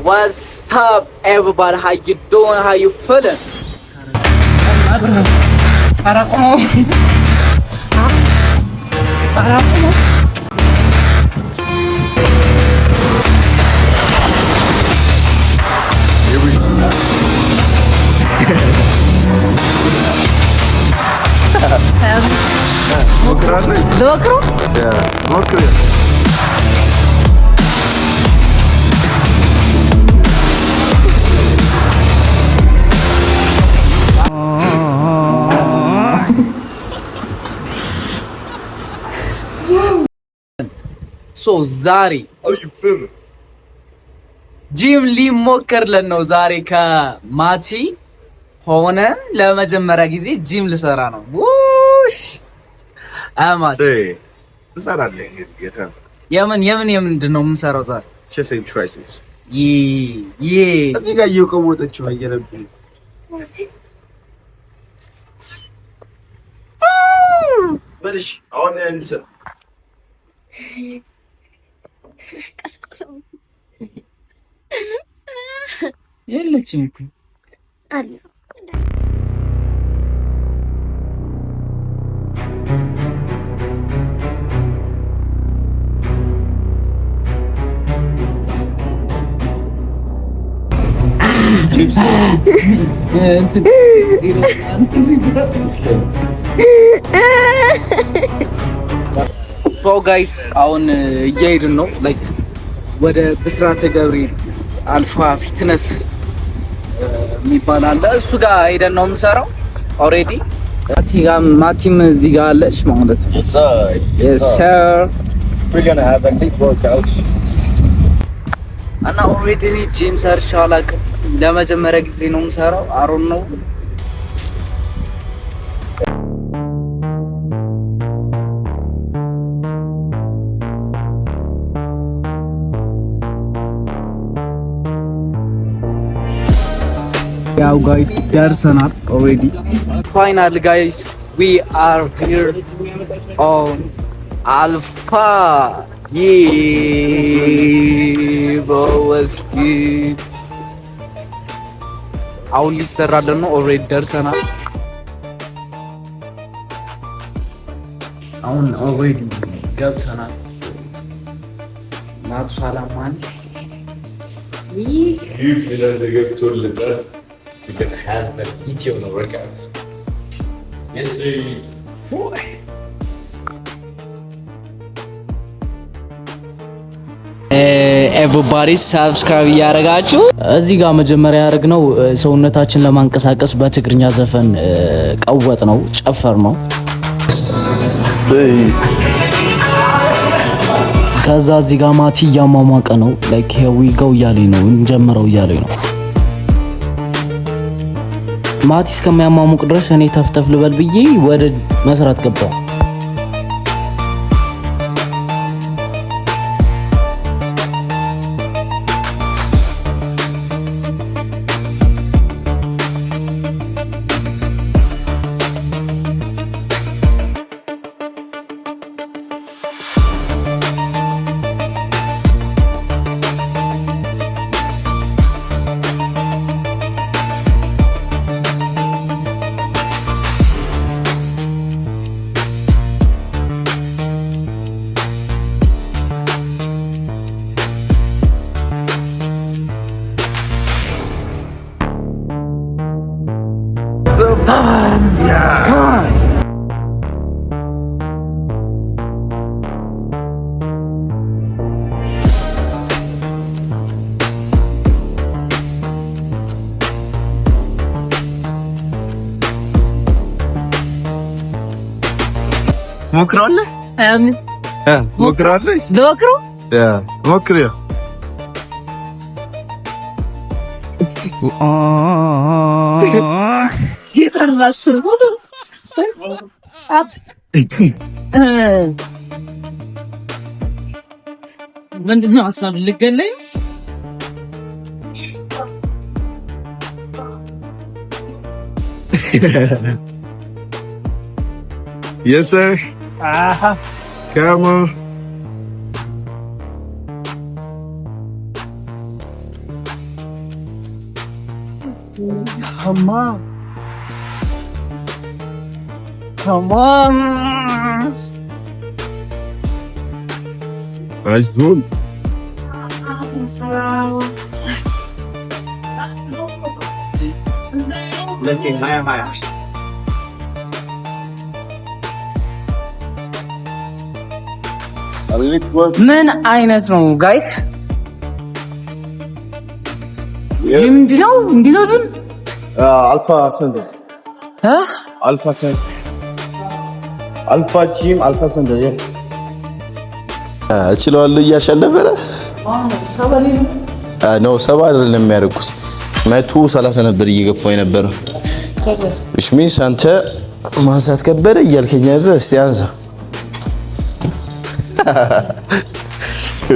What's up, everybody? How you doing? How you feeling? Para ko. Here we go. Dokro? Yeah, dokro. So Zari, How you feeling? ጂም ሊሞከርልን ነው ዛሬ ከማቲ ሆነን ለመጀመሪያ ጊዜ ጂም ልሰራ ነው። ውሽ አማት ትሰራለህ? የምንድን ነው የምሰራው ዛሬ? Chest and triceps. እዚህ ጋር እየቀወጠችው አየረብኝ። በልሽ አሁን እንሰራ ቀስቀሰው የለችም እኮ አለ። ሶ ጋይስ አሁን እየሄድን ነው ላይክ ወደ ብስራተ ገብርኤል አልፋ ፊትነስ የሚባል አለ። እሱ ጋር ሄደን ነው የምሰራው። ኦሬዲ ማቲም እዚህ ጋር አለች ማለት ነው። Yes sir. We're gonna have a big workout. እና ኦሬዲ ጂም ሰርቼ አላውቅም። ለመጀመሪያ ጊዜ ነው የምሰራው። አሮን ነው ያው ጋይስ ደርሰናል ኦሬዲ ፋይናል ጋይስ we are here on Alpha አሁን ሊሰራልን ነው ኦሬዲ ደርሰናል አሁን ኦሬዲ ገብተናል ናቱ ሰላማን We can have an video on the workouts. Yes, sir. Boy. ኤቨሪባዲ ሳብስክራይብ ያደረጋችሁ እዚህ ጋር መጀመሪያ ያደረግነው ሰውነታችን ለማንቀሳቀስ በትግርኛ ዘፈን ቀወጥ ነው ጨፈር ነው። ከዛ እዚህ ጋር ማቲ እያሟሟቀ ነው ላይክ here we go እያለኝ ነው እንጀምረው እያለኝ ነው። ማቲ እስከሚያሟሙቅ ድረስ እኔ ተፍተፍ ልበል ብዬ ወደ መስራት ገባሁ። ሞክራለህ? ሞክራለህ? ዶክሮ ያ ሞክሪያ ይጣላስሩ ምንድን ነው ሀሳብ ልገለኝ Yes sir. Come on. Come on. Azul. ምን አይነት ነው ጋይስ? ጂም ነው እንዲነው ጂም አልፋ ሰንደር አልፋ ሰንደር አልፋ ጂም አልፋ ሰንደር እችላለሁ እያልሻል ነበረ። ነው 70 አይደለም የሚያደርጉት 130 ነበር እየገፋው የነበረው። እሺ ምን አንተ ማንሳት ከበደ እያልከኝ ነበር። እስቲ አንሳ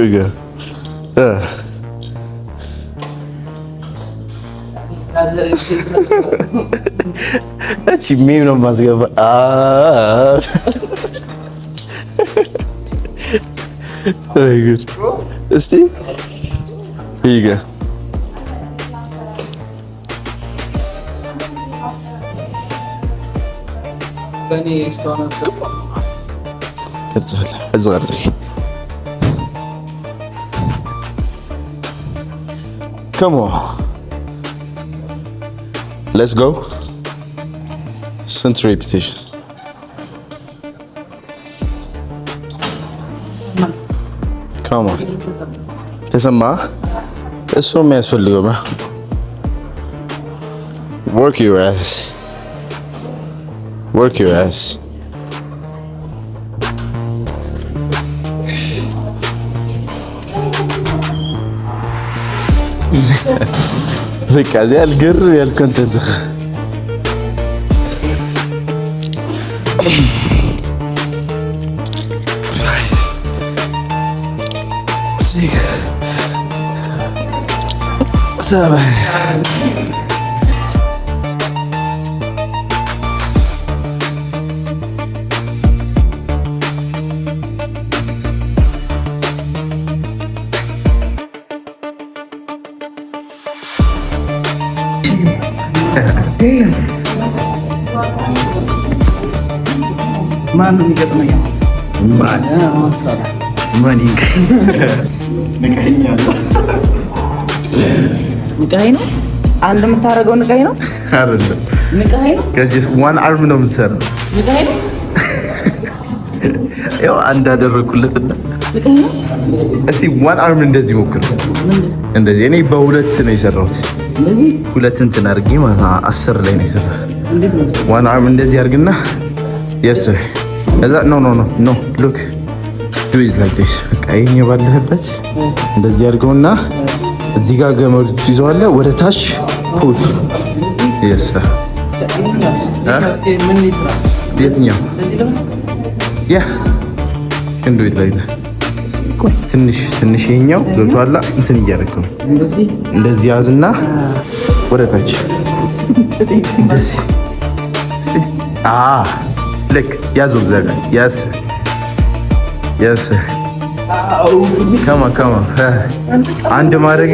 ይጋ እቺ ምን ነው ማስገባ አይ ጉድ እስቲ ይጋ በኔ ስቶን كتزهل أزغرتك come on let's go center repetition come on تسمع السوم ما يسفل work your ass work your ass بك زي القر يا الكونتنت سبعة ማን ነው የሚገጥመኝ? ማን ንቃይ ነው አንድ የምታረገው ንቃይ ነው አይደለም ንቃይ ነው ከዚህ ዋን አርም ነው የምትሰራው ንቃይ ነው ያው አንድ አደረኩለትና ንቃይ ነው እስቲ ዋን አርም እንደዚህ ሞክር እንደዚህ እኔ በሁለት ነው የሰራሁት እንደዚህ ሁለት እንትን አድርጌ ማለት 10 ላይ ነው የሰራሁት እንዴት ነው ዋን አርም እንደዚህ አድርግና yes sir እዛ no look do it like this ቀይኝ ባለህበት እንደዚህ አድርገውና እዚህ ጋር ገመዱ ይዘዋል ወደ ታች ፑሽ yes sir ምን ይስራ የትኛው yeah can do it like that ትንሽ ይሄኛው ገብቷላ እንትን እያደረገው እንደዚህ ያዝና ወደ ታች እንደዚህ እስቲ ልክ ያዘው ዘጋ yes ከማ አንድ ማድረግ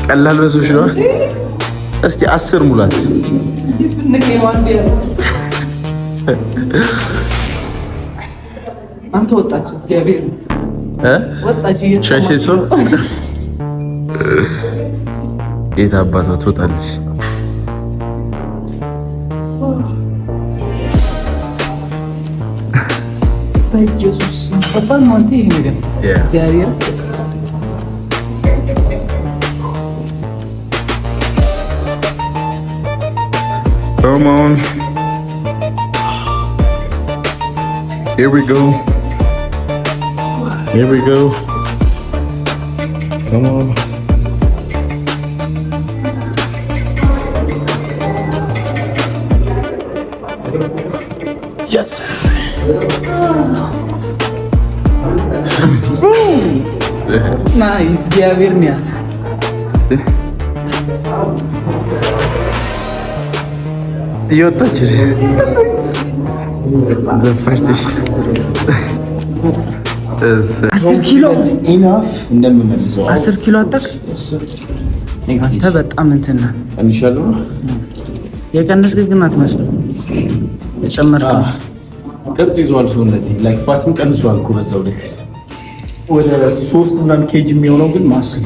ቀላል መስሎሽ ነው እስቲ 10 ሙላት አንተ ወጣች እግዚአብሔር ወጣች ትራይሴፕስ የት አባቷ ትወጣለች በኢየሱስ ከባድ ነው አንተ ይሄ ነገር እግዚአብሔር come on here we go come on yes ናይስ እግዚአብሔር ሚያት ይወጣች ደፋሽሽ 10 ኪሎ ኢናፍ እንደምመልሰው 10 ኪሎ አጣክ አንተ በጣም እንትን ነህ። አንሻለሁ የቀነስክ ግን አትመስልም። የጨመርከው ቅርጽ ይዟል ሰውነቴ። ላይክ ፋትም ቀንሷል እኮ በዛው ልክ ወደ 3 ምናምን ኬጂ የሚሆነው ግን ማስል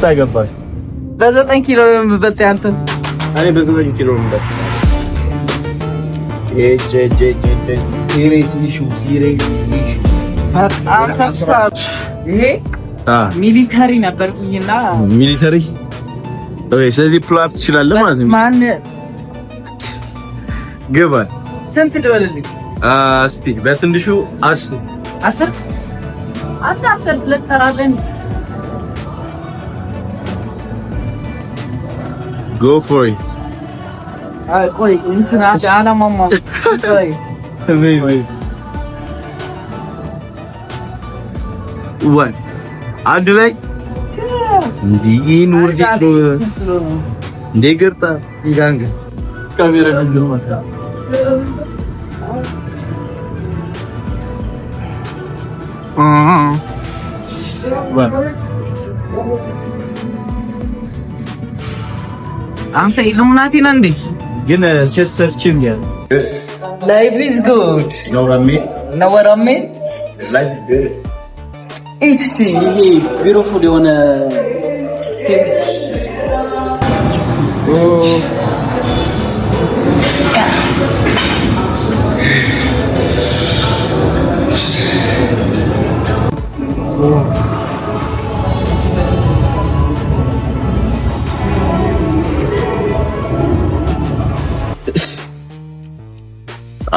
ሳይገባሽ በ9 ኪሎ የምበልጥ አንተ እኔ በ9 ኪሎ የምበልጥ ሲሪየስ ኢሹ በጣም ተስፋ ይሄ ሚሊተሪ ነበርኩኝና ሚሊተሪ ኦኬ። ስለዚህ ፕላፕ ትችላለህ ማለት ነው። ማን ገባ ስንት ልበልልኝ? እስቲ በትንሹ 10 አንተ 10 ልጠራለን። Go for it. ቆይ እንትና አላማማ ቆይ what አንድ ላይ እንዲህ ኑር ዲክ እንደ ገርጣ ይጋንገ ካሜራ ነው ማለት አንተ ኢሉሚናቲ ነህ እንዴ? ግን ቸሰርችን ያ life is good ነው ራሜ life is good it's beautiful የሆነ ሴት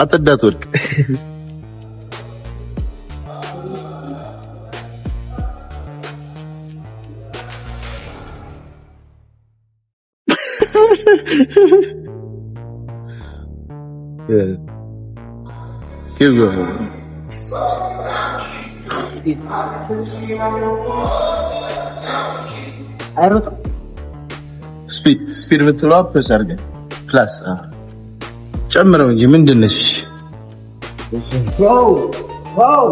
አጥዳት ወርቅ keep going አይሮጥ ስፒድ ብትለው ፕለስ አድርገህ ፕላስ ጨምረው እንጂ ምንድን ነሽ? ዋው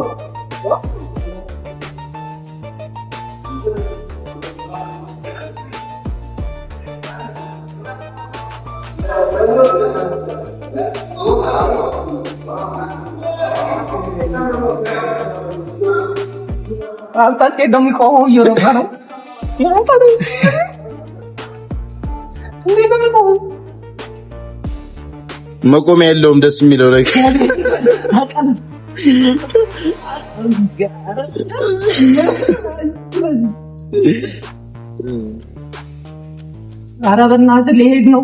አንተ እንደሚቆመው እየሮጠ ነው። መቆሚያ የለውም። ደስ የሚለው ላይ ኧረ በእናትህ ልሄድ ነው።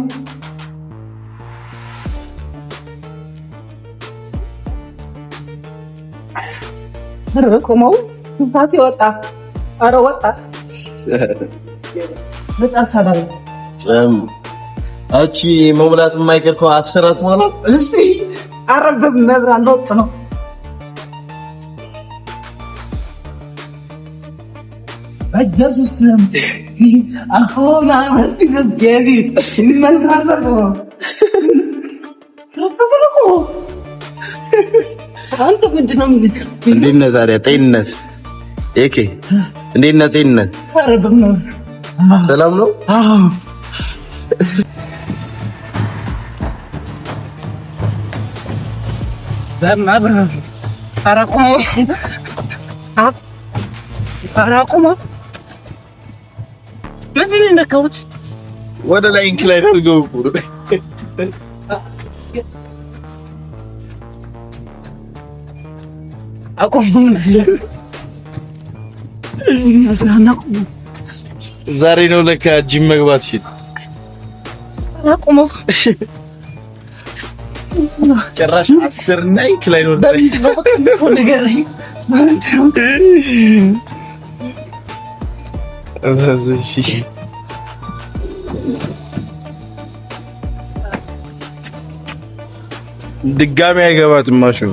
ኧረ ቆመው ትንፋሴ ወጣ። ኧረ ወጣ በጫሳዳል አቺ መብላት የማይቀር እኮ 10 ማለት እስቲ አረብ መብራት ወጥ ነው። በኢየሱስ ስም አሁን አመት ገቢ ይመልካል ነው ክርስቶስ ነው። አንተ ምንድነው የሚልከው? እንዴት ነህ ታዲያ? ጤንነት ኤኬ እንዴት ነህ? ጤንነት አረብ ነው። ሰላም ነው? አዎ በመብራት አራቆማ በዚህ እንደካውት ወደ ላይ ኢንክላይን አድርገው አቆሙና ዛሬ ነው ለካ ጂም መግባት ሲል አቆሙ ጭራሽ 10 ናይክ ላይ ነው ነገር ድጋሚ አይገባትም ማሽኑ።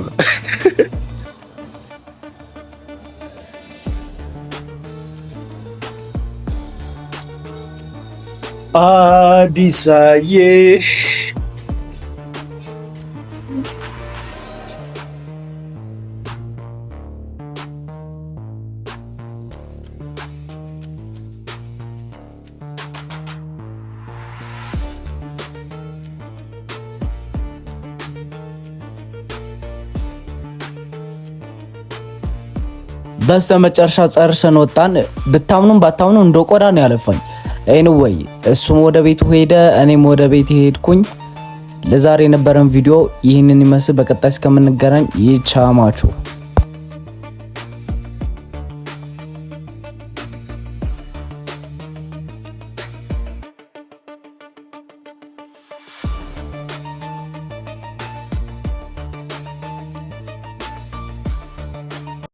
አዲሳዬ በስተመጨረሻ ጨርሰን ወጣን። ብታምኑም ባታምኑ እንደ ቆዳ ነው ያለፋኝ። ኤኒዌይ እሱም ወደ ቤቱ ሄደ፣ እኔም ወደ ቤት ሄድኩኝ። ለዛሬ የነበረን ቪዲዮ ይህንን ይመስል። በቀጣይ እስከምንገናኝ ይቻማችሁ።